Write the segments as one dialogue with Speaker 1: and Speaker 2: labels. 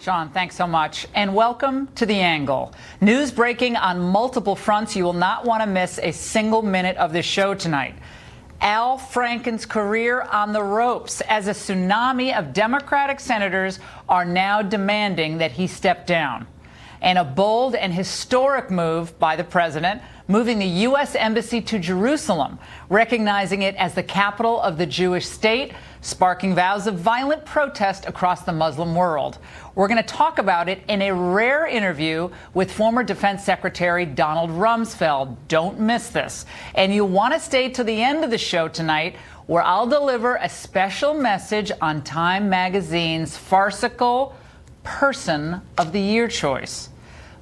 Speaker 1: Sean, thanks so much. And welcome to The Angle. News breaking on multiple fronts. You will not want to miss a single minute of this show tonight. Al Franken's career on the ropes as a tsunami of Democratic senators are now demanding that he step down. And a bold and historic move by the president, moving the U.S. Embassy to Jerusalem, recognizing it as the capital of the Jewish state, sparking vows of violent protest across the Muslim world. We're going to talk about it in a rare interview with former Defense Secretary Donald Rumsfeld. Don't miss this. And you'll want to stay to the end of the show tonight, where I'll deliver a special message on Time Magazine's farcical Person of the Year choice.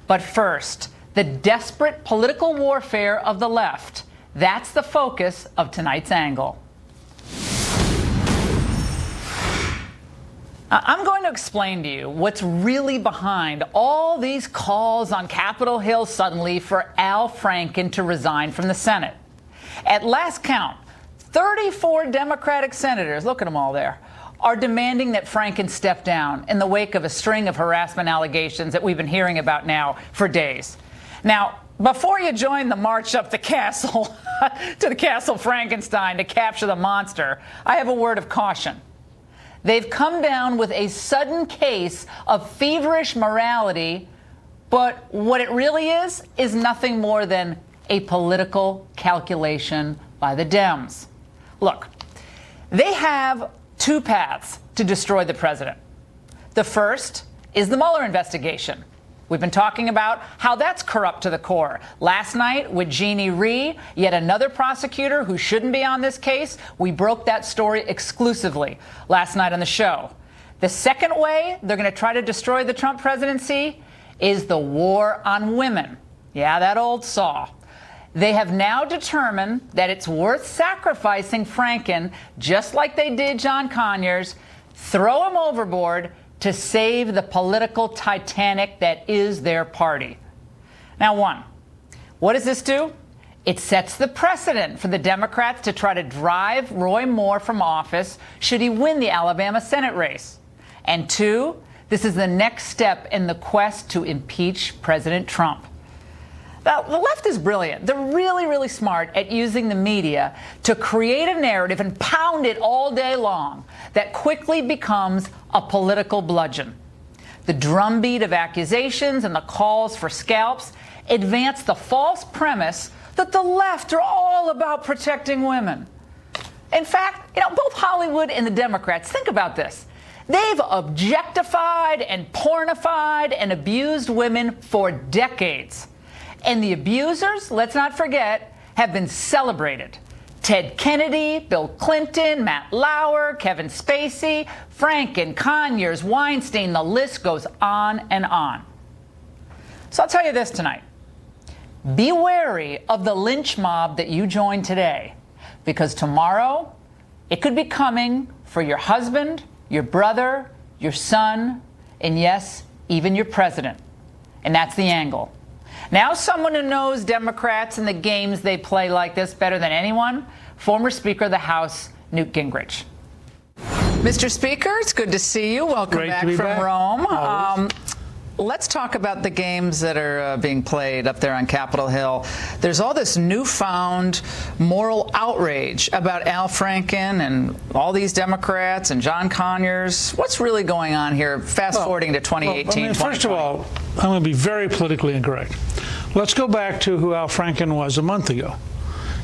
Speaker 1: But first, the desperate political warfare of the left. That's the focus of tonight's Angle. I'm going to explain to you what's really behind all these calls on Capitol Hill suddenly for Al Franken to resign from the Senate. At last count, 34 Democratic senators, look at them all there, are demanding that Franken step down in the wake of a string of harassment allegations that we've been hearing about now for days. Now, before you join the march up the castle, to the Castle Frankenstein to capture the monster, I have a word of caution. They've come down with a sudden case of feverish morality, but what it really is nothing more than a political calculation by the Dems. Look, they have two paths to destroy the president. The first is the Mueller investigation. We've been talking about how that's corrupt to the core. Last night with Jeannie Rhee, yet another prosecutor who shouldn't be on this case, we broke that story exclusively last night on the show. The second way they're going to try to destroy the Trump presidency is the war on women. Yeah, that old saw. They have now determined that it's worth sacrificing Franken, just like they did John Conyers, throw him overboard to save the political Titanic that is their party. Now, one, what does this do? It sets the precedent for the Democrats to try to drive Roy Moore from office should he win the Alabama Senate race. And two, this is the next step in the quest to impeach President Trump. Now, the left is brilliant. They're really, really smart at using the media to create a narrative and pound it all day long that quickly becomes a political bludgeon. The drumbeat of accusations and the calls for scalps advance the false premise that the left are all about protecting women. In fact, both Hollywood and the Democrats, think about this. They've objectified and pornified and abused women for decades. And the abusers, let's not forget, have been celebrated. Ted Kennedy, Bill Clinton, Matt Lauer, Kevin Spacey, Franken, Conyers, Weinstein, the list goes on and on. So I'll tell you this tonight. Be wary of the lynch mob that you joined today, because tomorrow it could be coming for your husband, your brother, your son, and yes, even your president. And that's The Angle. Now, someone who knows Democrats and the games they play like this better than anyone, former Speaker of the House, Newt Gingrich. Mr. Speaker, it's good to see you. Welcome back from Rome. Let's talk about the games that are being played up there on Capitol Hill. There's all this newfound moral outrage about Al Franken and all these Democrats and John Conyers. What's really going on here, fast-forwarding to 2018?
Speaker 2: First of all, I'm going to be very politically incorrect. Let's go back to who Al Franken was a month ago.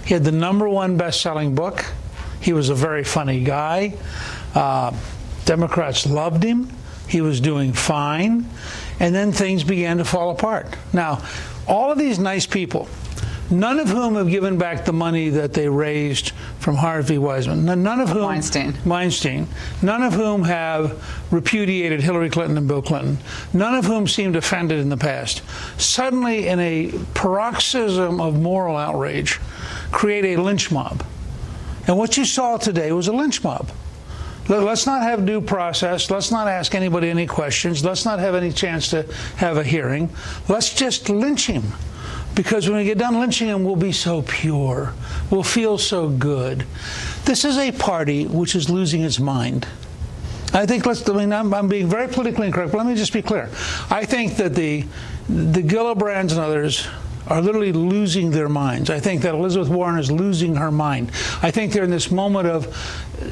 Speaker 2: He had the #1 best-selling book. He was a very funny guy. Democrats loved him. He was doing fine. And then things began to fall apart. Now, all of these nice people, none of whom have given back the money that they raised from Harvey Wiseman, none of whom Weinstein, none of whom have repudiated Hillary Clinton and Bill Clinton, none of whom seemed offended in the past, suddenly in a paroxysm of moral outrage, create a lynch mob. And what you saw today was a lynch mob. Let's not have due process. Let's not ask anybody any questions. Let's not have any chance to have a hearing. Let's just lynch him. Because when we get done lynching him, we'll be so pure. We'll feel so good. This is a party which is losing its mind. I think I'm being very politically incorrect, but let me just be clear. I think that the Gillibrands and others are literally losing their minds. I think that Elizabeth Warren is losing her mind. I think they're in this moment of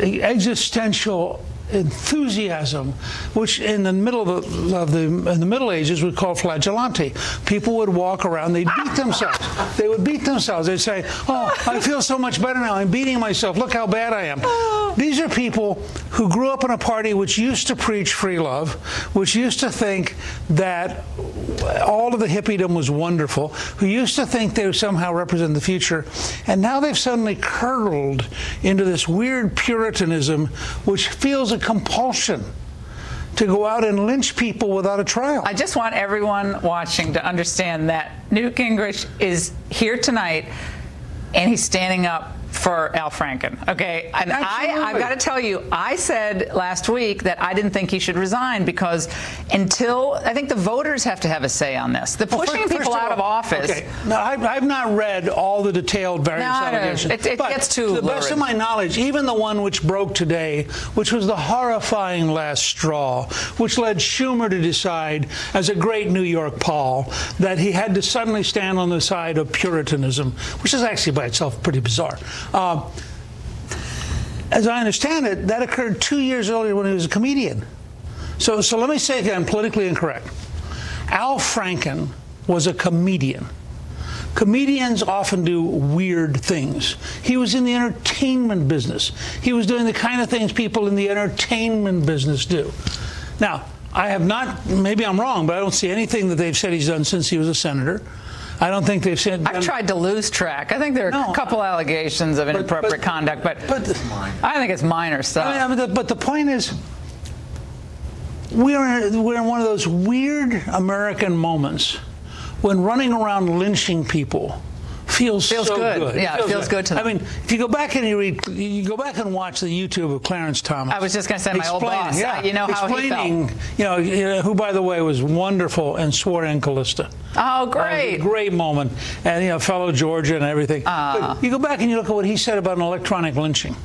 Speaker 2: existential enthusiasm, which in the middle in the Middle Ages we call flagellante. People would walk around, they'd beat themselves. They would beat themselves. They'd say, "Oh, I feel so much better now. I'm beating myself. Look how bad I am." These are people who grew up in a party which used to preach free love, which used to think that all of the hippiedom was wonderful, who used to think they somehow represent the future, and now they've suddenly curdled into this weird Puritanism, which feels a compulsion to go out and lynch people without a trial.
Speaker 1: I just want everyone watching to understand that Newt Gingrich is here tonight, and he's standing up for Al Franken, okay? And I've got to tell you, I said last week that I didn't think he should resign because I think the voters have to have a say on this. The pushing people out of office.
Speaker 2: Okay. No, I've not read all the detailed various allegations.
Speaker 1: It gets too lurid.
Speaker 2: To the best of my knowledge, even the one which broke today, which was the horrifying last straw, which led Schumer to decide, as a great New York Paul, that he had to suddenly stand on the side of Puritanism, which is actually by itself pretty bizarre. As I understand it, that occurred 2 years earlier when he was a comedian. So let me say again, politically incorrect. Al Franken was a comedian. Comedians often do weird things. He was in the entertainment business. He was doing the kind of things people in the entertainment business do. Now, I have not, maybe I'm wrong, but I don't see anything that they've said he's done since he was a senator. I don't think they've said.
Speaker 1: I've tried to lose track. I think there are a couple allegations of inappropriate conduct, but I think it's minor stuff.
Speaker 2: But the point is, we're in one of those weird American moments when running around lynching people feels so good.
Speaker 1: Yeah, it feels good to them.
Speaker 2: I mean, if you go back and you go back and watch the YouTube of Clarence Thomas.
Speaker 1: I was just going to say my old boss.
Speaker 2: Yeah,
Speaker 1: you know how he felt.
Speaker 2: Who, by the way, was wonderful and swore in Callista.
Speaker 1: Oh, great!
Speaker 2: Great moment, and fellow Georgia and everything. But you go back and you look at what he said about an electronic lynching.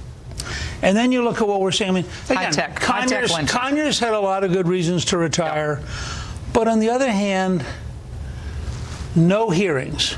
Speaker 2: And then you look at what we're saying. I mean, again, Conyers had a lot of good reasons to retire, but on the other hand, no hearings.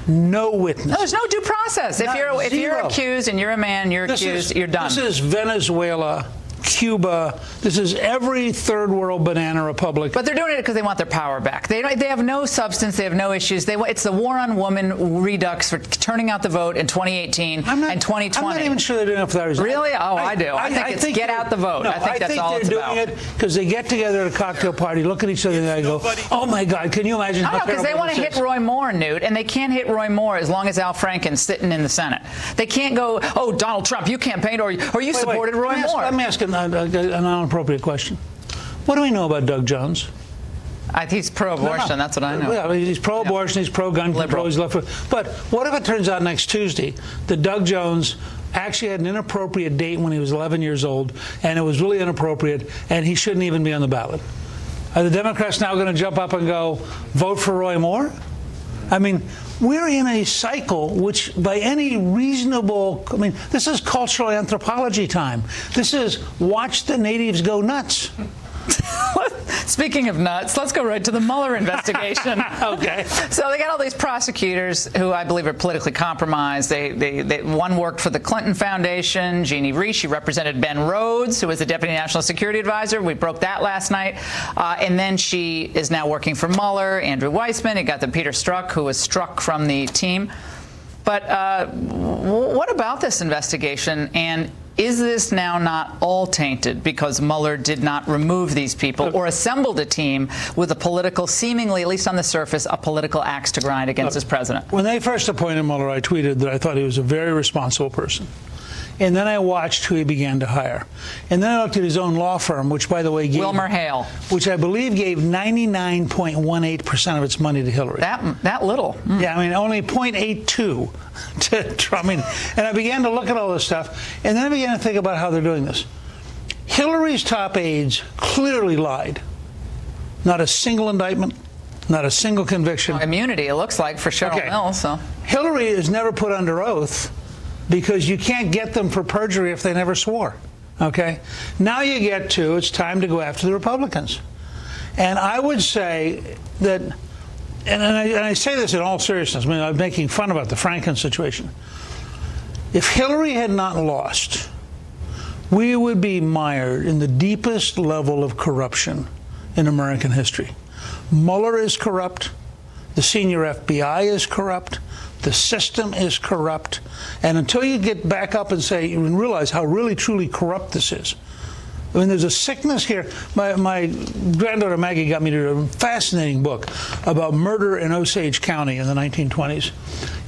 Speaker 2: No witness.
Speaker 1: No, there's no due process. If you're accused and you're a man, you're accused, you're done.
Speaker 2: This is Venezuela, Cuba. This is every third world banana republic.
Speaker 1: But they're doing it because they want their power back. They have no substance. They have no issues. It's the war on woman redux for turning out the vote in 2018 and 2020.
Speaker 2: I'm not even sure they're doing it for that reason.
Speaker 1: Really? Oh, I do. I think it's get out the vote.
Speaker 2: No,
Speaker 1: I think that's all it's about.
Speaker 2: they're doing it because they get together at a cocktail party, look at each other, and they go, "Oh my God, can you imagine?"
Speaker 1: I know, because they want to hit Roy Moore, Newt, and they can't hit Roy Moore as long as Al Franken's sitting in the Senate. They can't go, "Oh, Donald Trump, you campaigned or you supported Roy Moore."
Speaker 2: Let me ask an inappropriate question. What do we know about Doug Jones?
Speaker 1: He's pro-abortion. That's what I know.
Speaker 2: Yeah, he's pro-abortion. He's pro-gun control. He's left. But what if it turns out next Tuesday that Doug Jones actually had an inappropriate date when he was 11 years old, and it was really inappropriate, and he shouldn't even be on the ballot? Are the Democrats now going to jump up and go, vote for Roy Moore? I mean, we're in a cycle which, by any reasonable, this is cultural anthropology time. This is watch the natives go nuts.
Speaker 1: Speaking of nuts, let's go right to the Mueller investigation.
Speaker 2: Okay.
Speaker 1: So they got all these prosecutors who I believe are politically compromised. One worked for the Clinton Foundation, Jeannie Reese. She represented Ben Rhodes, who was the Deputy National Security Advisor. We broke that last night. And then she is now working for Mueller, Andrew Weissman. It got the Peter Strzok, who was struck from the team. But what about this investigation? And is this now not all tainted because Mueller did not remove these people or assembled a team with a political, seemingly, at least on the surface, a political axe to grind against his president?
Speaker 2: When they first appointed Mueller, I tweeted that I thought he was a very responsible person. And then I watched who he began to hire. And then I looked at his own law firm, which, by the way, gave
Speaker 1: Wilmer Hale,
Speaker 2: which I believe gave 99.18% of its money to Hillary.
Speaker 1: That little? Mm.
Speaker 2: Yeah, only 0.82 to Trump. And I began to look at all this stuff, and then I began to think about how they're doing this. Hillary's top aides clearly lied. Not a single indictment, not a single conviction.
Speaker 1: Immunity, it looks like, for Cheryl Mills. So
Speaker 2: Hillary is never put under oath, because you can't get them for perjury if they never swore. Okay? Now you get to, it's time to go after the Republicans. And I would say that, and I say this in all seriousness, I mean, I'm making fun about the Franken situation. If Hillary had not lost, we would be mired in the deepest level of corruption in American history. Mueller is corrupt. The senior FBI is corrupt. The system is corrupt. And until you get back up and say and realize how really, truly corrupt this is, I mean, there's a sickness here. My granddaughter Maggie got me to a fascinating book about murder in Osage County in the 1920s.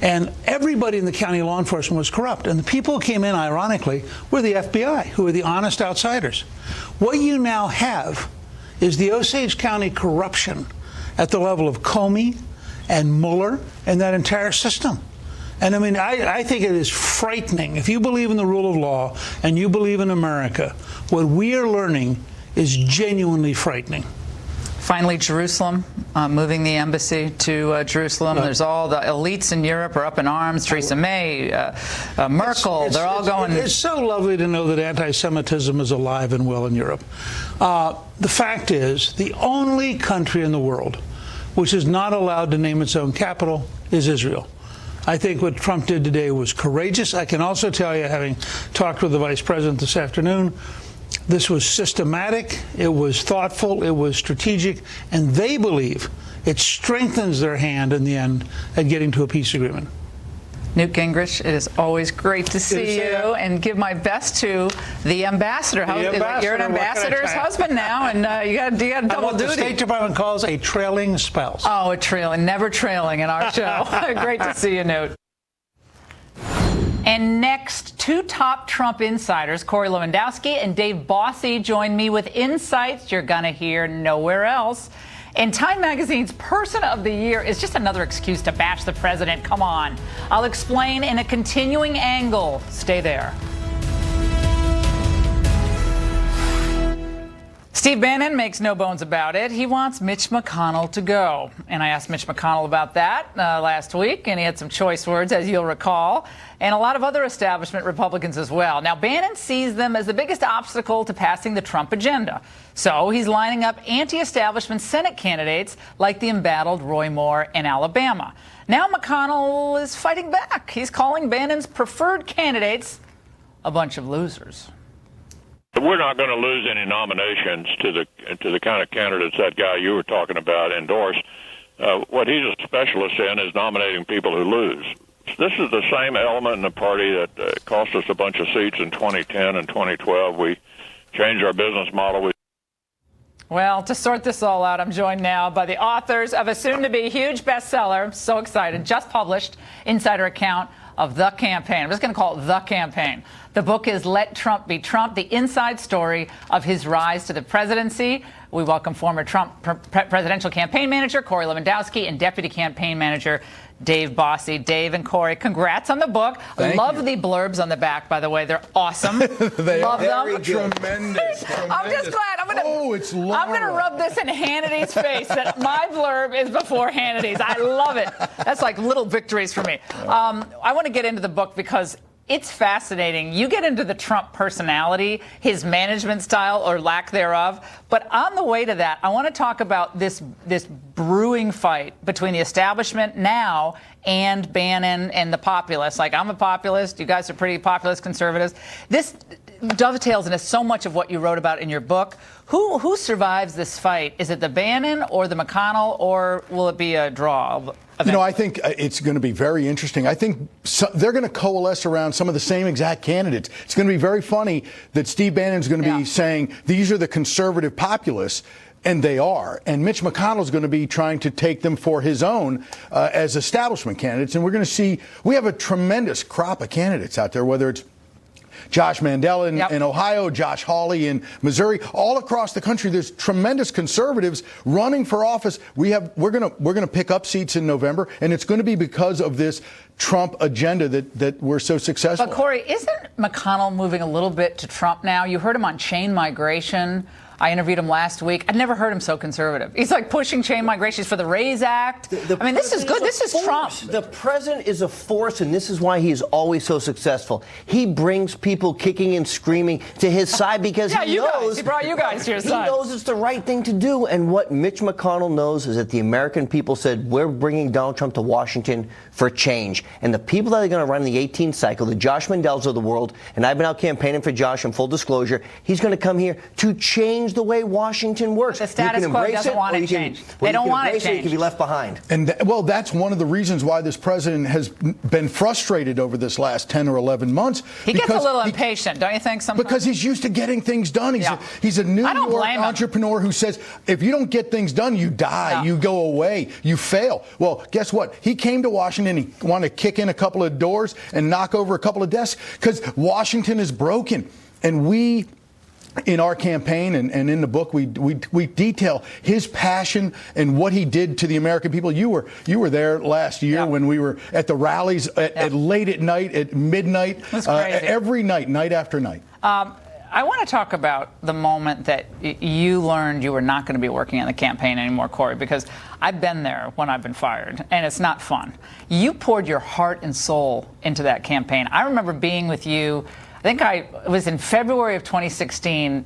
Speaker 2: And everybody in the county law enforcement was corrupt. And the people who came in, ironically, were the FBI, who were the honest outsiders. What you now have is the Osage County corruption at the level of Comey and Mueller and that entire system. And I mean, I think it is frightening. If you believe in the rule of law and you believe in America, what we are learning is genuinely frightening.
Speaker 1: Finally, Jerusalem, moving the embassy to Jerusalem. There's all the elites in Europe are up in arms. Theresa May, Merkel, they're all going.
Speaker 2: It's so lovely to know that anti-Semitism is alive and well in Europe. The fact is, the only country in the world which is not allowed to name its own capital is Israel. I think what Trump did today was courageous. I can also tell you, having talked with the vice president this afternoon, this was systematic, it was thoughtful, it was strategic, and they believe it strengthens their hand in the end at getting to a peace agreement.
Speaker 1: Newt Gingrich, it is always great to see you, and give my best to the ambassador. You're an ambassador's husband now, and you got double duty.
Speaker 2: The State Department calls a trailing spouse.
Speaker 1: Oh, a trailing, never trailing in our show. Great to see you, Newt. And next, two top Trump insiders, Corey Lewandowski and Dave Bossie, join me with insights you're going to hear nowhere else. And Time Magazine's Person of the Year is just another excuse to bash the president. Come on. I'll explain in a continuing angle. Stay there. Steve Bannon makes no bones about it. He wants Mitch McConnell to go. And I asked Mitch McConnell about that last week, and he had some choice words, as you'll recall, and a lot of other establishment Republicans as well. Now, Bannon sees them as the biggest obstacle to passing the Trump agenda. So he's lining up anti-establishment Senate candidates like the embattled Roy Moore in Alabama. Now McConnell is fighting back. He's calling Bannon's preferred candidates a bunch of losers.
Speaker 3: We're not going to lose any nominations to the kind of candidates that guy you were talking about endorsed. What he's a specialist in is nominating people who lose. This is the same element in the party that cost us a bunch of seats in 2010 and 2012. We changed our business model.
Speaker 1: Well, to sort this all out, I'm joined now by the authors of a soon-to-be huge bestseller, I'm so excited, just published, insider account of The Campaign. I'm just going to call it The Campaign. The book is Let Trump Be Trump, the inside story of his rise to the presidency. We welcome former Trump presidential campaign manager Corey Lewandowski and deputy campaign manager Dave Bossie. Dave and Corey, congrats on the book. Love the blurbs on the back, by the way. They're awesome.
Speaker 4: They
Speaker 1: Love
Speaker 4: are
Speaker 1: them.
Speaker 4: Tremendous.
Speaker 1: I'm just glad. I'm gonna rub this in Hannity's face that my blurb is before Hannity's. I love it. That's like little victories for me. I want to get into the book because it's fascinating. You get into the Trump personality, his management style or lack thereof. But on the way to that, I want to talk about this brewing fight between the establishment now and Bannon and the populists. Like, I'm a populist. You guys are pretty populist conservatives. This dovetails into so much of what you wrote about in your book. Who survives this fight? Is it the Bannon or the McConnell, or will it be a draw?
Speaker 4: You know, I think it's going to be very interesting. I think they're going to coalesce around some of the same exact candidates. It's going to be very funny that Steve Bannon's going to be saying these are the conservative populists, and they are. And Mitch McConnell's going to be trying to take them for his own as establishment candidates. And we're going to see, we have a tremendous crop of candidates out there, whether it's Josh Mandel in Ohio, Josh Hawley in Missouri, all across the country. There's tremendous conservatives running for office. We're going to pick up seats in November, and it's going to be because of this Trump agenda that we're so successful.
Speaker 1: But Corey, isn't McConnell moving a little bit to Trump now? You heard him on chain migration. I interviewed him last week. I'd never heard him so conservative. He's like pushing chain migration for the RAISE Act. I mean, this is good. This is Trump.
Speaker 5: The president is a force, and this is why he is always so successful. He brings people kicking and screaming to his side because
Speaker 1: yeah,
Speaker 5: he knows
Speaker 1: he brought you guys to your side.
Speaker 5: He knows it's the right thing to do. And what Mitch McConnell knows is that the American people said, we're bringing Donald Trump to Washington for change. And the people that are going to run in the 18th cycle, the Josh Mandel's of the world, and I've been out campaigning for Josh in full disclosure, he's going to come here to change the way Washington works.
Speaker 1: The status quo doesn't want it changed. They don't want it changed.
Speaker 5: You can be left behind.
Speaker 4: And well, that's one of the reasons why this president has been frustrated over this last 10 or 11 months.
Speaker 1: He gets a little impatient, don't you think, sometimes?
Speaker 4: Because he's used to getting things done. He's a New York entrepreneur who says, if you don't get things done, you die, you go away, you fail. Well, guess what? He came to Washington, he wanted to kick in a couple of doors and knock over a couple of desks because Washington is broken. And we, in our campaign and in the book, we detail his passion and what he did to the American people. You were there last year when we were at the rallies at late at night, at midnight, every night, night after night.
Speaker 1: I want to talk about the moment that you learned you were not going to be working on the campaign anymore, Corey, because I've been there when I've been fired, and it's not fun. You poured your heart and soul into that campaign. I remember being with you. I think it was in February of 2016.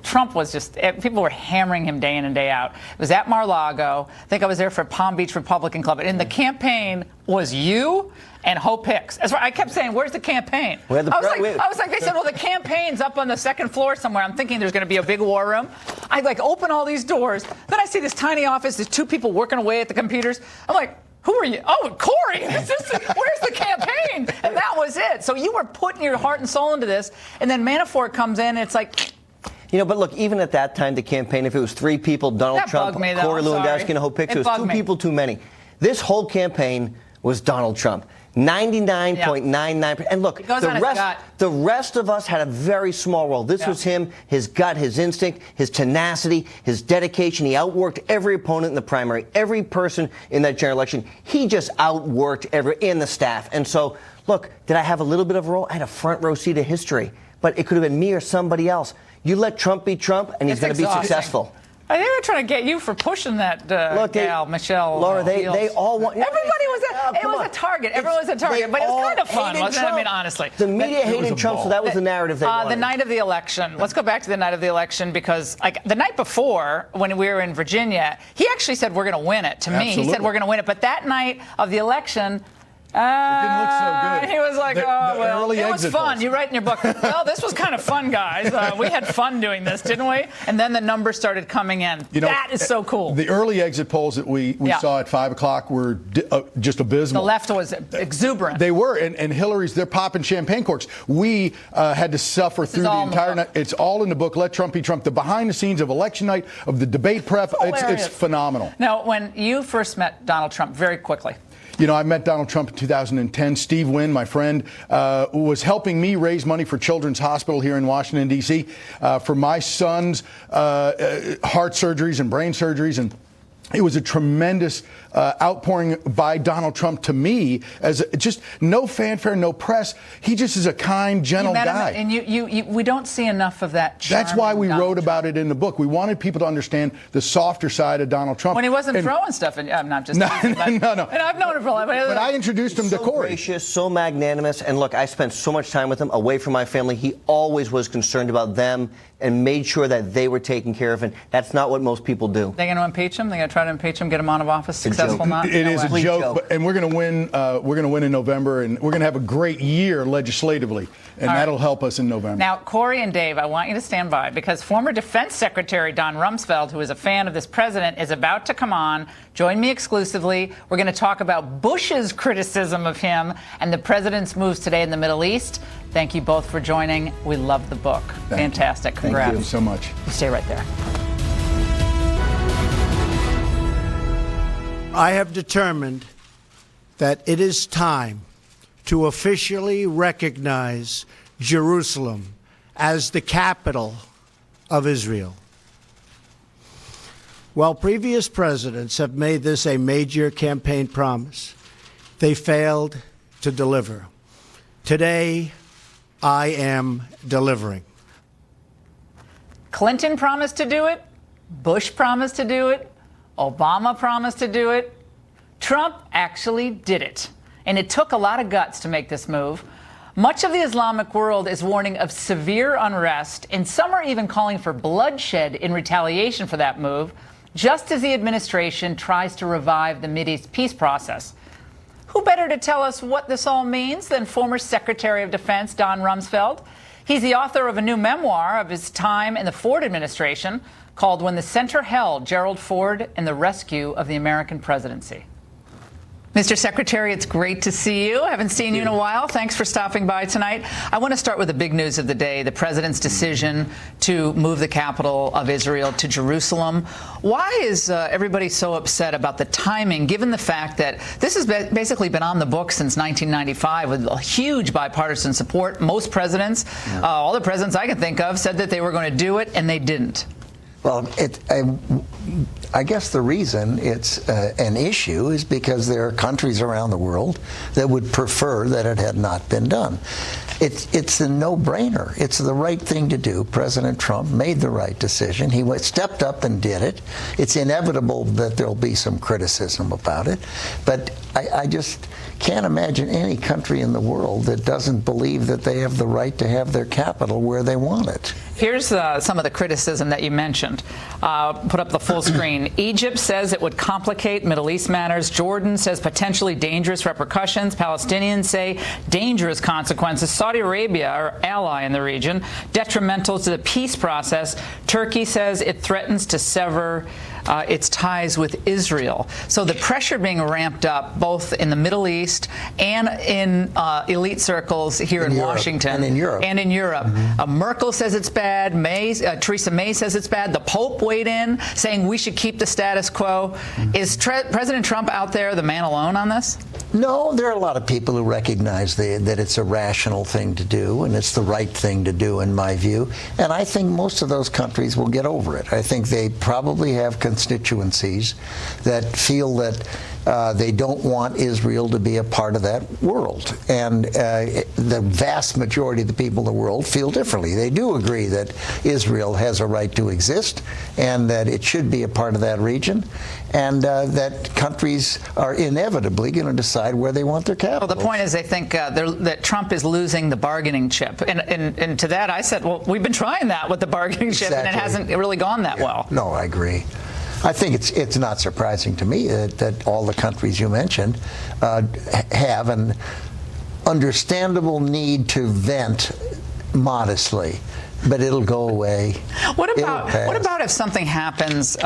Speaker 1: Trump was just, people were hammering him day in and day out. It was at Mar-a-Lago. I think I was there for Palm Beach Republican Club. And the campaign was you and Hope Hicks. That's right. I kept saying, where's the campaign? I was like, they said, well, the campaign's up on the second floor somewhere. I'm thinking there's going to be a big war room. I open all these doors. Then I see this tiny office. There's two people working away at the computers. I'm like, who are you? Oh, Corey, where's the campaign? And that was it. So you were putting your heart and soul into this, and then Manafort comes in, and it's like...
Speaker 5: But look, even at that time, the campaign, if it was 3 people, Donald Trump, Corey Lewandowski, and Hope Hicks, it was 2 people too many. This whole campaign was Donald Trump. 99.99%. And look, the rest of us had a very small role. This was him, his gut, his instinct, his tenacity, his dedication. He outworked every opponent in the primary, every person in that general election. He just outworked in the staff. And so, look, did I have a little bit of a role? I had a front row seat of history. But it could have been me or somebody else. You let Trump be Trump, and he's going to be successful.
Speaker 1: I think they were trying to get you for pushing that gal, Michelle.
Speaker 5: Laura, they all want...
Speaker 1: Everybody was it was a target. Everyone was a target. But it was kind of fun, wasn't it? I mean, honestly.
Speaker 5: The media hated Trump, so that was the narrative they wanted.
Speaker 1: The night of the election. Let's go back to the night of the election, because the night before, when we were in Virginia, he actually said we're going to win it. To me, he said we're going to win it. But that night of the election...
Speaker 4: it didn't look so good.
Speaker 1: He was like, it was fun. You write in your book, well, this was kind of fun, guys. We had fun doing this, didn't we? And then the numbers started coming in. That is so cool.
Speaker 4: The early exit polls that we saw at 5 o'clock were just abysmal.
Speaker 1: The left was exuberant.
Speaker 4: They were. And Hillary's, they're popping champagne corks. We had to suffer through the entire night. It's all in the book, Let Trump Be Trump. The behind the scenes of election night, of the debate prep, it's phenomenal.
Speaker 1: Now, when you first met Donald Trump, very quickly,
Speaker 4: I met Donald Trump in 2010. Steve Wynn, my friend, was helping me raise money for Children's Hospital here in Washington, D.C., for my son's heart surgeries and brain surgeries. And it was a tremendous outpouring by Donald Trump to me, as just no fanfare, no press. He just is a kind, gentle guy.
Speaker 1: And we don't see enough of that charm.
Speaker 4: That's why we wrote about it in the book. We wanted people to understand the softer side of Donald Trump.
Speaker 1: When he wasn't throwing stuff, and I'm not just
Speaker 4: no.
Speaker 1: And I've known him for a while.
Speaker 4: But I introduced him to Corey.
Speaker 5: So gracious, so magnanimous, and look, I spent so much time with him away from my family. He always was concerned about them and made sure that they were taken care of, and that's not what most people do.
Speaker 1: They're going to impeach him? They're going to try to impeach him, get him out of office? Successful not?
Speaker 4: It is a joke, and we're going to win. We're going to win in November, and we're going to have a great year legislatively, and that'll help us in November.
Speaker 1: Now, Corey and Dave, I want you to stand by, because former Defense Secretary Don Rumsfeld, who is a fan of this president, is about to come on. Join me exclusively. We're going to talk about Bush's criticism of him and the president's moves today in the Middle East. Thank you both for joining. We love the book. Fantastic. Congrats.
Speaker 4: Thank you so much.
Speaker 1: Stay right there.
Speaker 6: I have determined that it is time to officially recognize Jerusalem as the capital of Israel. While previous presidents have made this a major campaign promise, they failed to deliver. Today, I am delivering.
Speaker 1: Clinton promised to do it. Bush promised to do it. Obama promised to do it. Trump actually did it. And it took a lot of guts to make this move. Much of the Islamic world is warning of severe unrest, and some are even calling for bloodshed in retaliation for that move, just as the administration tries to revive the Mideast peace process. Who better to tell us what this all means than former Secretary of Defense Don Rumsfeld? He's the author of a new memoir of his time in the Ford administration called When the Center Held, Gerald Ford and the Rescue of the American Presidency. Mr. Secretary, it's great to see you. I haven't seen you in a while. Thanks for stopping by tonight. I want to start with the big news of the day, the president's decision to move the capital of Israel to Jerusalem. Why is everybody so upset about the timing, given the fact that this has basically been on the books since 1995 with a huge bipartisan support? Most presidents, all the presidents I can think of, said that they were going to do it, and they didn't.
Speaker 7: Well, I guess the reason it's an issue is because there are countries around the world that would prefer that it had not been done. It's a no-brainer. It's the right thing to do. President Trump made the right decision. He stepped up and did it. It's inevitable that there'll be some criticism about it, but I just can't imagine any country in the world that doesn't believe that they have the right to have their capital where they want it.
Speaker 1: Here's some of the criticism that you mentioned. Put up the full screen. Egypt says it would complicate Middle East matters. Jordan says potentially dangerous repercussions. Palestinians say dangerous consequences. Saudi Arabia, our ally in the region, detrimental to the peace process. Turkey says it threatens to sever its ties with Israel. So the pressure being ramped up both in the Middle East and in elite circles here in Washington.
Speaker 7: And in Europe.
Speaker 1: And in Europe. Merkel says it's bad. Theresa May says it's bad. The Pope weighed in saying we should keep the status quo. Is President Trump out there the man alone on this?
Speaker 7: No, there are a lot of people who recognize that it's a rational thing to do, and it's the right thing to do, in my view. And I think most of those countries will get over it. I think they probably have constituencies that feel that they don't want Israel to be a part of that world. And the vast majority of the people in the world feel differently. They do agree that Israel has a right to exist and that it should be a part of that region, and that countries are inevitably going to decide where they want their capital.
Speaker 1: Well, the point is they think that Trump is losing the bargaining chip. And to that I said, well, we've been trying that with the bargaining chip, and it hasn't really gone that well.
Speaker 7: No, I agree. I think it's not surprising to me that all the countries you mentioned have an understandable need to vent modestly, but it'll go away.
Speaker 1: What about if something happens,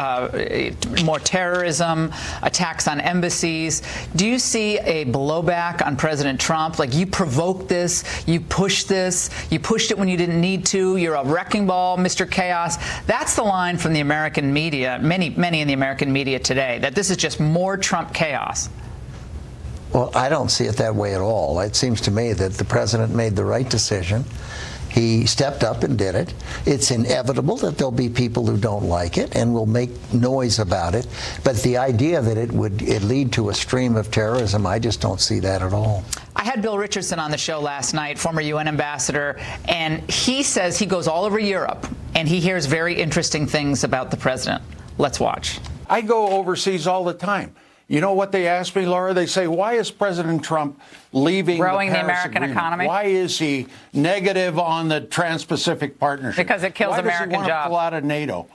Speaker 1: more terrorism, attacks on embassies? Do you see a blowback on President Trump? Like, you provoked this, you pushed this, you pushed it when you didn't need to, you're a wrecking ball, Mr. Chaos. That's the line from the American media, many in the American media today, that this is just more Trump chaos.
Speaker 7: Well, I don't see it that way at all. It seems to me that the president made the right decision. He stepped up and did it. It's inevitable that there'll be people who don't like it and will make noise about it. But the idea that it would lead to a stream of terrorism, I just don't see that at all.
Speaker 1: I had Bill Richardson on the show last night, former UN ambassador, and he says he goes all over Europe and he hears very interesting things about the president. Let's watch.
Speaker 8: I go overseas all the time. You know what they ask me, Laura? They say, why is President Trump leaving
Speaker 1: growing
Speaker 8: the
Speaker 1: American economy?
Speaker 8: Why is he negative on the Trans-Pacific Partnership?
Speaker 1: Because it kills American jobs.
Speaker 8: Why does he want to pull out of NATO?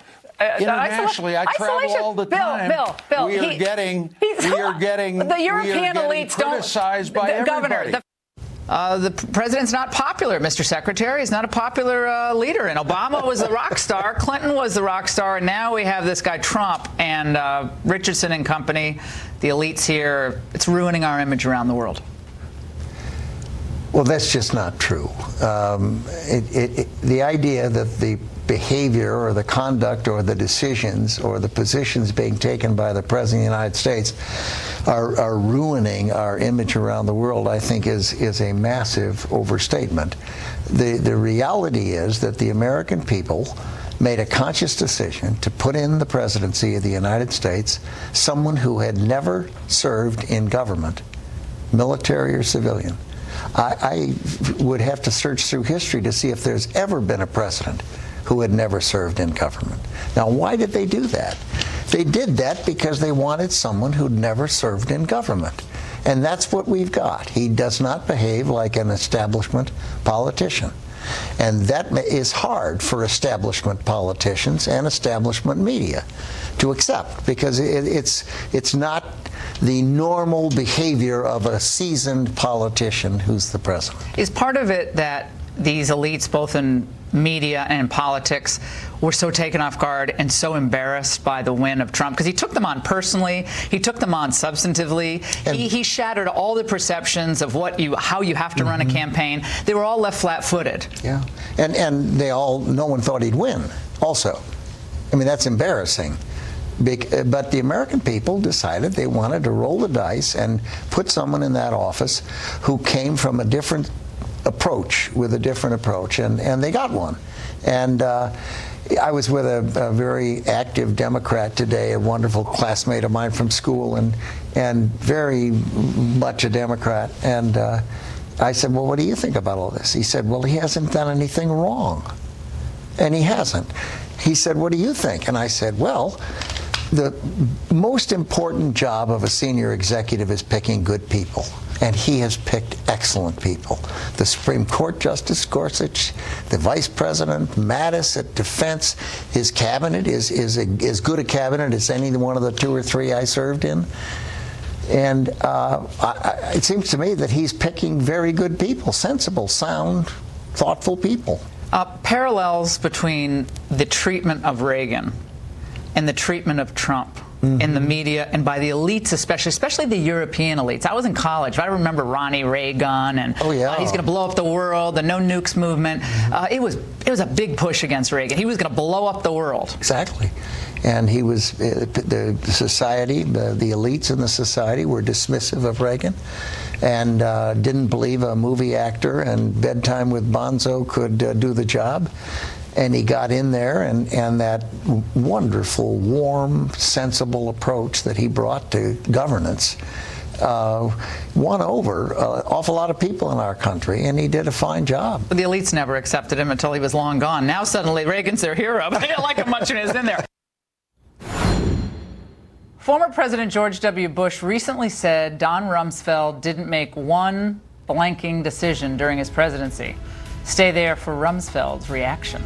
Speaker 8: Internationally, I travel all the time.
Speaker 1: Bill,
Speaker 8: we are getting
Speaker 1: the European elites
Speaker 8: criticized by everybody.
Speaker 1: The president's not popular, Mr. Secretary. He's not a popular leader. And Obama was the rock star. Clinton was the rock star. And now we have this guy Trump and Richardson and company, the elites here. It's ruining our image around the world.
Speaker 7: Well, that's just not true. The idea that the behavior or the conduct or the decisions or the positions being taken by the President of the United States are ruining our image around the world, I think is a massive overstatement. The reality is that the American people made a conscious decision to put in the presidency of the United States someone who had never served in government, military or civilian. I would have to search through history to see if there's ever been a president who who had never served in government. Now, why did they do that? They did that because they wanted someone who'd never served in government. And that's what we've got. He does not behave like an establishment politician. And that is hard for establishment politicians and establishment media to accept, because it's not the normal behavior of a seasoned politician who's the president.
Speaker 1: Is part of it that these elites, both in media and in politics, were so taken off guard and so embarrassed by the win of Trump? Because he took them on personally, he took them on substantively, he shattered all the perceptions of how you have to run a campaign. They were all left flat-footed.
Speaker 7: Yeah, and no one thought he'd win also. I mean, that's embarrassing. But the American people decided they wanted to roll the dice and put someone in that office who came from a different approach, with a different approach, and they got one. And I was with a very active Democrat today, a wonderful classmate of mine from school, and very much a Democrat. And I said, well, what do you think about all this? He said, well, he hasn't done anything wrong. And he hasn't. He said, what do you think? And I said, well, the most important job of a senior executive is picking good people. And he has picked excellent people. The Supreme Court Justice Gorsuch, the Vice President Mattis at Defense, his cabinet is as good a cabinet as any one of the 2 or 3 I served in. And it seems to me that he's picking very good people, sensible, sound, thoughtful people.
Speaker 1: Parallels between the treatment of Reagan and the treatment of Trump in the media and by the elites, especially the European elites. I was in college, but I remember Ronnie Reagan and he's going to blow up the world, the no nukes movement. It was a big push against Reagan. He was going to blow up the world.
Speaker 7: Exactly. And he was, the society, the elites in the society were dismissive of Reagan and didn't believe a movie actor and Bedtime with Bonzo could do the job. And he got in there, and that wonderful, warm, sensible approach that he brought to governance won over an awful lot of people in our country, and he did a fine job.
Speaker 1: But the elites never accepted him until he was long gone. Now suddenly Reagan's their hero, but they don't like him much when he's in there. Former President George W. Bush recently said Don Rumsfeld didn't make one blanking decision during his presidency. Stay there for Rumsfeld's reaction.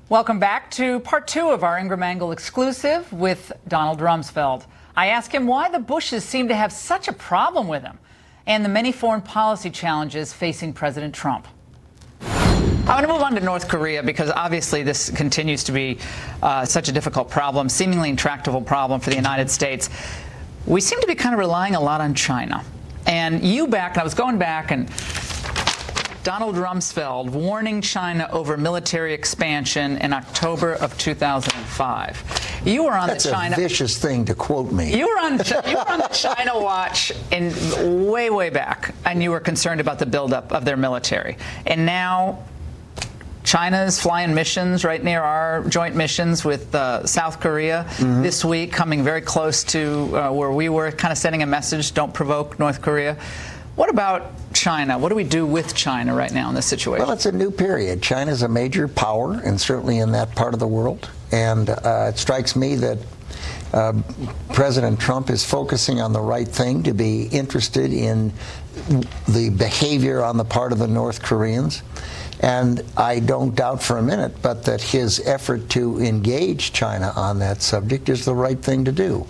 Speaker 1: Welcome back to part 2 of our Ingraham Angle exclusive with Donald Rumsfeld. I ask him why the Bushes seem to have such a problem with him and the many foreign policy challenges facing President Trump. I want to move on to North Korea because obviously this continues to be such a difficult problem, seemingly intractable problem for the United States. We seem to be kind of relying a lot on China. And I was going back, and Donald Rumsfeld warning China over military expansion in October of 2005. You were on
Speaker 7: That's
Speaker 1: the China.
Speaker 7: That's a vicious thing to quote me.
Speaker 1: You were on the China watch way back, and you were concerned about the buildup of their military. And now China's flying missions right near our joint missions with South Korea this week, coming very close to where we were, kind of sending a message, don't provoke North Korea. What about China? What do we do with China right now in this situation?
Speaker 7: Well, it's a new period. China's a major power, and certainly in that part of the world. And it strikes me that President Trump is focusing on the right thing, to be interested in the behavior on the part of the North Koreans. And I don't doubt for a minute, but that his effort to engage China on that subject is the right thing to do.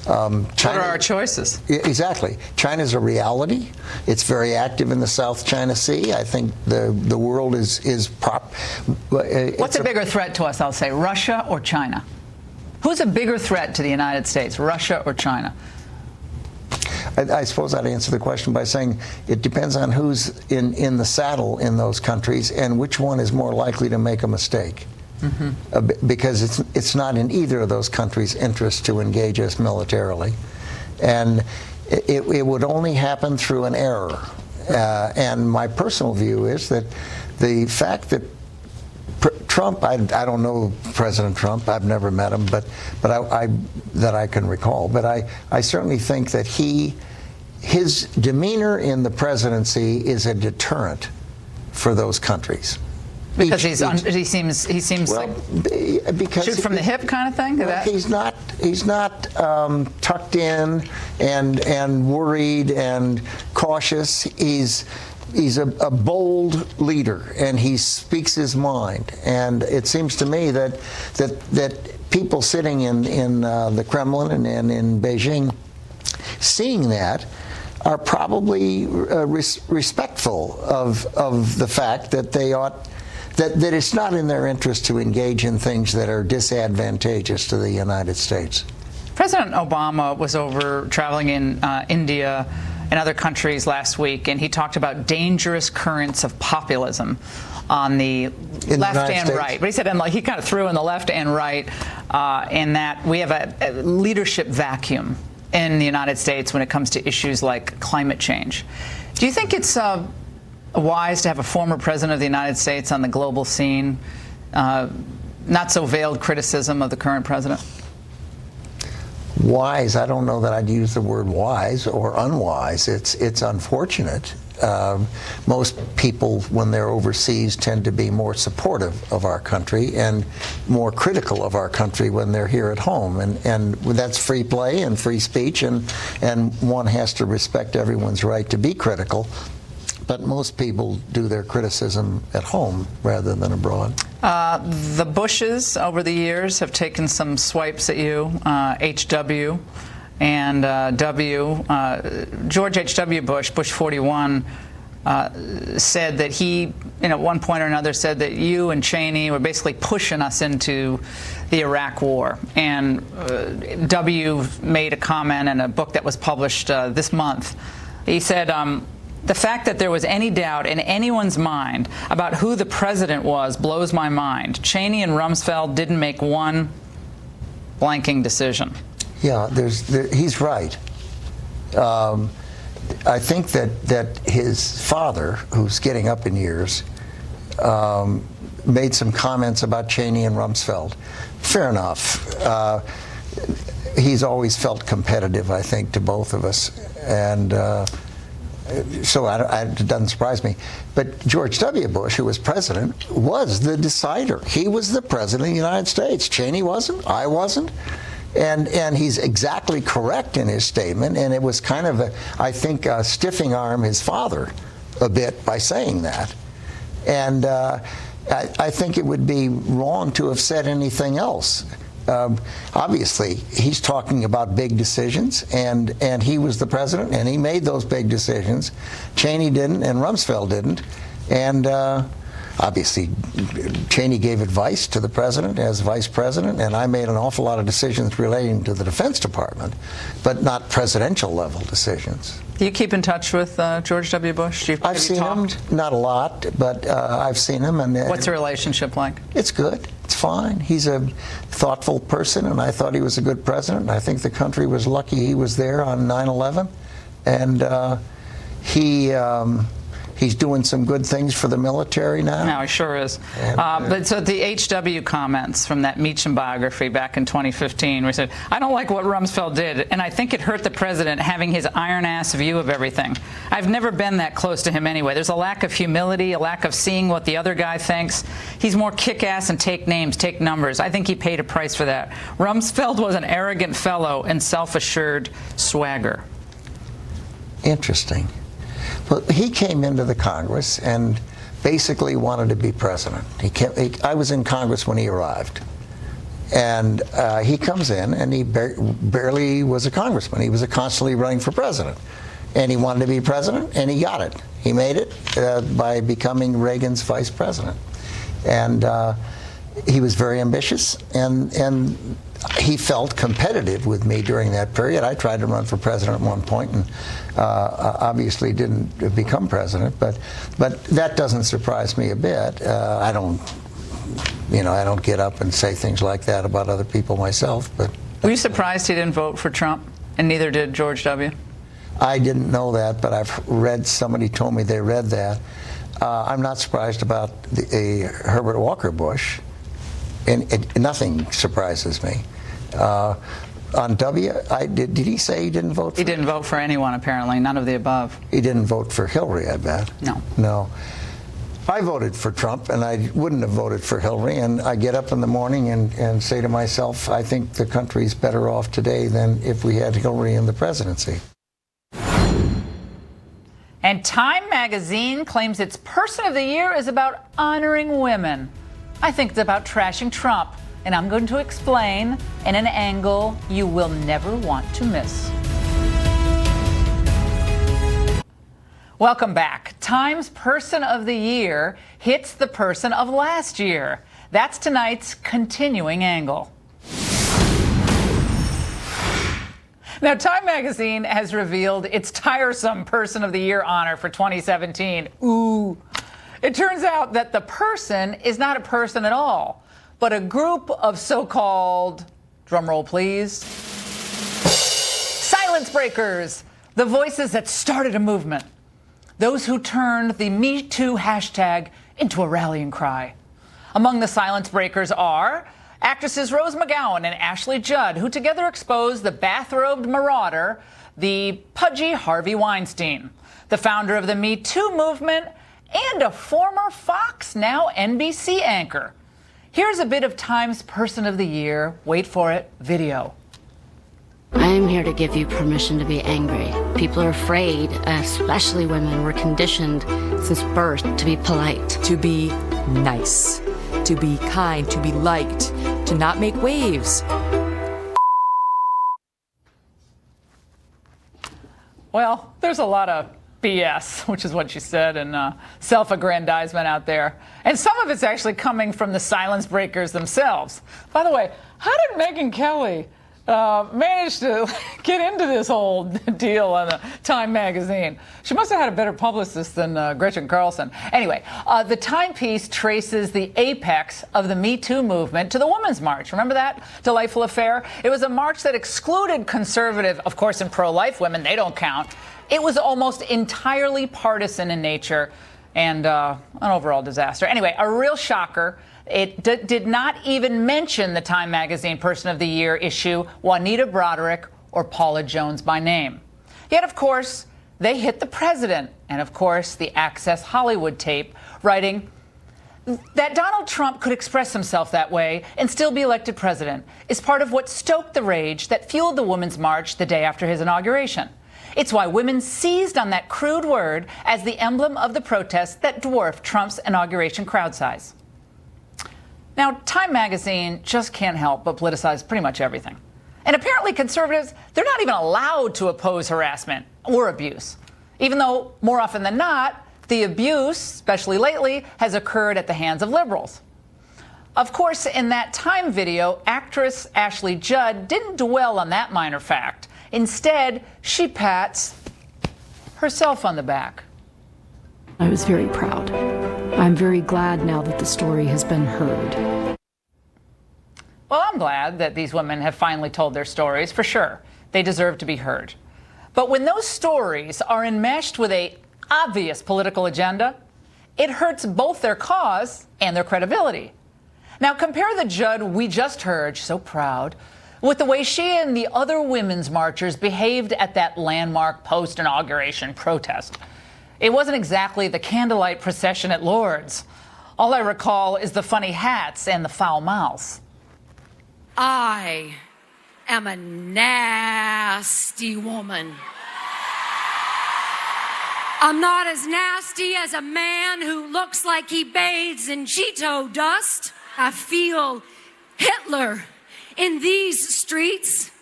Speaker 1: What are our choices?
Speaker 7: Exactly. China's a reality. It's very active in the South China Sea. I think the world is
Speaker 1: What's a bigger threat to us, I'll say, Russia or China? Who's a bigger threat to the United States, Russia or China?
Speaker 7: I suppose I'd answer the question by saying it depends on who's in the saddle in those countries and which one is more likely to make a mistake. Because it's not in either of those countries' interest to engage us militarily. And it would only happen through an error. And my personal view is that the fact that Trump, I don't know President Trump, I've never met him, but that I can recall. But I certainly think that his demeanor in the presidency is a deterrent for those countries.
Speaker 1: Because he seems
Speaker 7: well,
Speaker 1: like
Speaker 7: because
Speaker 1: shoot from the hip kind of thing.
Speaker 7: Well, he's not tucked in and worried and cautious. He's a bold leader, and he speaks his mind. And it seems to me that people sitting in the Kremlin and in Beijing, seeing that, are probably respectful of the fact that they ought. That it's not in their interest to engage in things that are disadvantageous to the United States.
Speaker 1: President Obama was over traveling in India and other countries last week, and he talked about dangerous currents of populism on the left and right. But he said, he kind of threw in the left and right, in that we have a leadership vacuum in the United States when it comes to issues like climate change. Do you think it's wise to have a former president of the United States on the global scene? Not so veiled criticism of the current president?
Speaker 7: Wise, I don't know that I'd use the word wise or unwise. It's unfortunate. Most people, when they're overseas, tend to be more supportive of our country and more critical of our country when they're here at home. And that's free play and free speech, and one has to respect everyone's right to be critical. But most people do their criticism at home rather than abroad.
Speaker 1: The Bushes over the years have taken some swipes at you, H.W. and W. George H.W. Bush, Bush 41, said that he, at one point or another, said that you and Cheney were basically pushing us into the Iraq War. And W. made a comment in a book that was published this month. He said, the fact that there was any doubt in anyone's mind about who the president was blows my mind. Cheney and Rumsfeld didn't make one blanking decision.
Speaker 7: Yeah, he's right. I think that his father, who's getting up in years, made some comments about Cheney and Rumsfeld. Fair enough. He's always felt competitive, I think, to both of us. And so it doesn't surprise me. But George W. Bush, who was president, was the decider. He was the president of the United States. Cheney wasn't. I wasn't. And he's exactly correct in his statement. And it was kind of, I think, stiffing arm his father a bit by saying that. And I think it would be wrong to have said anything else. Obviously, he's talking about big decisions, and he was the president, and he made those big decisions. Cheney didn't, and Rumsfeld didn't. And obviously, Cheney gave advice to the president as vice president, and I made an awful lot of decisions relating to the Defense Department, but not presidential level decisions.
Speaker 1: Do you keep in touch with George W. Bush?
Speaker 7: I've seen him, not a lot, but I've seen him. And
Speaker 1: what's the relationship like? It's
Speaker 7: good. It's fine. He's a thoughtful person, and I thought he was a good president. I think the country was lucky he was there on 9/11, and he's doing some good things for the military now.
Speaker 1: No, he sure is. But so the H.W. comments from that Meacham biography back in 2015, where he said, I don't like what Rumsfeld did, and I think it hurt the president having his iron-ass view of everything. I've never been that close to him anyway. There's a lack of humility, a lack of seeing what the other guy thinks. He's more kick-ass and take names, take numbers. I think he paid a price for that. Rumsfeld was an arrogant fellow and self-assured swagger.
Speaker 7: Interesting. Well, he came into the Congress and basically wanted to be president. I was in Congress when he arrived. And he comes in, and he barely was a congressman. He was constantly running for president. And he wanted to be president, and he got it. He made it by becoming Reagan's vice president. And he was very ambitious, and he felt competitive with me during that period. I tried to run for president at one point, and obviously didn't become president. But that doesn't surprise me a bit. I don't get up and say things like that about other people myself. But
Speaker 1: were you surprised he didn't vote for Trump, and neither did George W.?
Speaker 7: I didn't know that, but I've read. Somebody told me they read that. I'm not surprised about Herbert Walker Bush. And nothing surprises me. On W, did he say he didn't vote for?
Speaker 1: He didn't vote for anyone, apparently. None of the above.
Speaker 7: He didn't vote for Hillary, I bet.
Speaker 1: No.
Speaker 7: No. I voted for Trump, and I wouldn't have voted for Hillary. And I get up in the morning and say to myself, I think the country's better off today than if we had Hillary in the presidency.
Speaker 1: And Time magazine claims its Person of the Year is about honoring women. I think it's about trashing Trump, and I'm going to explain in an angle you will never want to miss. Welcome back. Time's Person of the Year hits the person of last year. That's tonight's continuing angle. Now, Time magazine has revealed its tiresome Person of the Year honor for 2017. Ooh. It turns out that the person is not a person at all, but a group of so-called, drumroll please, silence breakers, the voices that started a movement, those who turned the Me Too hashtag into a rallying cry. Among the silence breakers are actresses Rose McGowan and Ashley Judd, who together exposed the bathrobed marauder, the pudgy Harvey Weinstein, the founder of the Me Too movement, and a former Fox, now NBC anchor. Here's a bit of Time's Person of the Year, wait for it, video.
Speaker 9: I am here to give you permission to be angry. People are afraid, especially women. We're conditioned since birth to be polite.
Speaker 10: To be nice, to be kind, to be liked, to not make waves.
Speaker 1: Well, there's a lot of BS, which is what she said, and self-aggrandizement out there. And some of it's actually coming from the silence breakers themselves. By the way, how did Megyn Kelly manage to get into this whole deal on the Time magazine? She must have had a better publicist than Gretchen Carlson. Anyway, the Time piece traces the apex of the Me Too movement to the Women's March. Remember that delightful affair? It was a march that excluded conservative, of course, and pro-life women. They don't count. It was almost entirely partisan in nature and an overall disaster. Anyway, a real shocker. It did not even mention the Time magazine Person of the Year issue, Juanita Broderick or Paula Jones by name. Yet, of course, they hit the president and, of course, the Access Hollywood tape, writing that Donald Trump could express himself that way and still be elected president is part of what stoked the rage that fueled the Women's March the day after his inauguration. It's why women seized on that crude word as the emblem of the protest that dwarfed Trump's inauguration crowd size. Now, Time magazine just can't help but politicize pretty much everything. And apparently conservatives, they're not even allowed to oppose harassment or abuse, even though more often than not, the abuse, especially lately, has occurred at the hands of liberals. Of course, in that Time video, actress Ashley Judd didn't dwell on that minor fact. Instead, she pats herself on the back.
Speaker 11: I was very proud. I'm very glad now that the story has been heard.
Speaker 1: Well, I'm glad that these women have finally told their stories, for sure. They deserve to be heard. But when those stories are enmeshed with an obvious political agenda, it hurts both their cause and their credibility. Now, compare the Judd we just heard, so proud, with the way she and the other women's marchers behaved at that landmark post-inauguration protest. It wasn't exactly the candlelight procession at Lourdes. All I recall is the funny hats and the foul mouths.
Speaker 12: I am a nasty woman. I'm not as nasty as a man who looks like he bathes in Cheeto dust. I feel Hitler in these streets.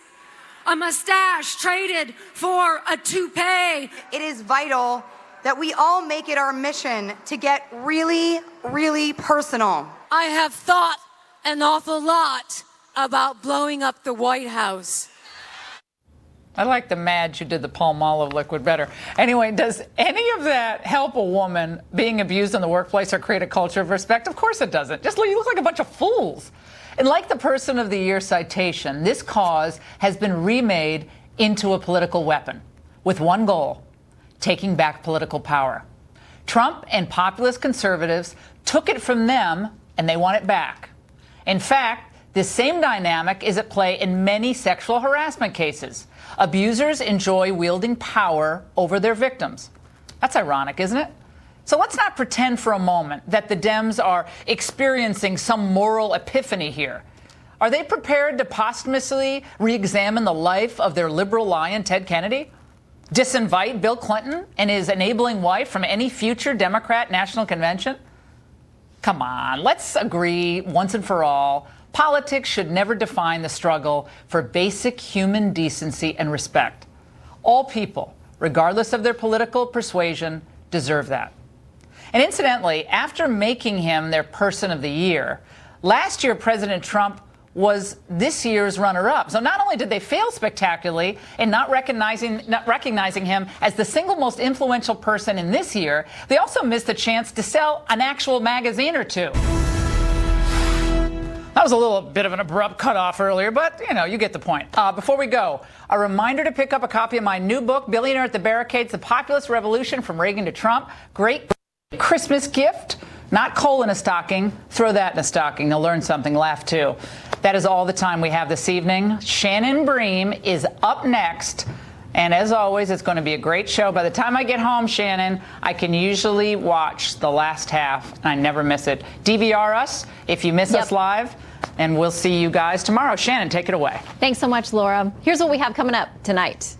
Speaker 12: A mustache traded for a toupee.
Speaker 13: It is vital that we all make it our mission to get really, really personal.
Speaker 12: I have thought an awful lot about blowing up the White House.
Speaker 1: I like the Madge who did the Palmolive liquid better. Anyway, does any of that help a woman being abused in the workplace or create a culture of respect? Of course it doesn't. Just you look like a bunch of fools. And like the Person of the Year citation, this cause has been remade into a political weapon with one goal: taking back political power. Trump and populist conservatives took it from them and they want it back. In fact, this same dynamic is at play in many sexual harassment cases. Abusers enjoy wielding power over their victims. That's ironic, isn't it? So let's not pretend for a moment that the Dems are experiencing some moral epiphany here. Are they prepared to posthumously re-examine the life of their liberal lion, Ted Kennedy? Disinvite Bill Clinton and his enabling wife from any future Democrat National Convention? Come on, let's agree once and for all, politics should never define the struggle for basic human decency and respect. All people, regardless of their political persuasion, deserve that. And incidentally, after making him their Person of the Year, last year President Trump was this year's runner-up. So not only did they fail spectacularly in not recognizing him as the single most influential person in this year, they also missed the chance to sell an actual magazine or two. That was a little bit of an abrupt cutoff earlier, but, you get the point. Before we go, a reminder to pick up a copy of my new book, Billionaire at the Barricades, The Populist Revolution from Reagan to Trump. Great Christmas gift. Not coal in a stocking. Throw that in a stocking. They'll learn something. Laugh, too. That is all the time we have this evening. Shannon Bream is up next. And as always, it's going to be a great show. By the time I get home, Shannon, I can usually watch the last half, and I never miss it. DVR us if you miss us live, and we'll see you guys tomorrow. Shannon, take it away.
Speaker 14: Thanks so much, Laura. Here's what we have coming up tonight.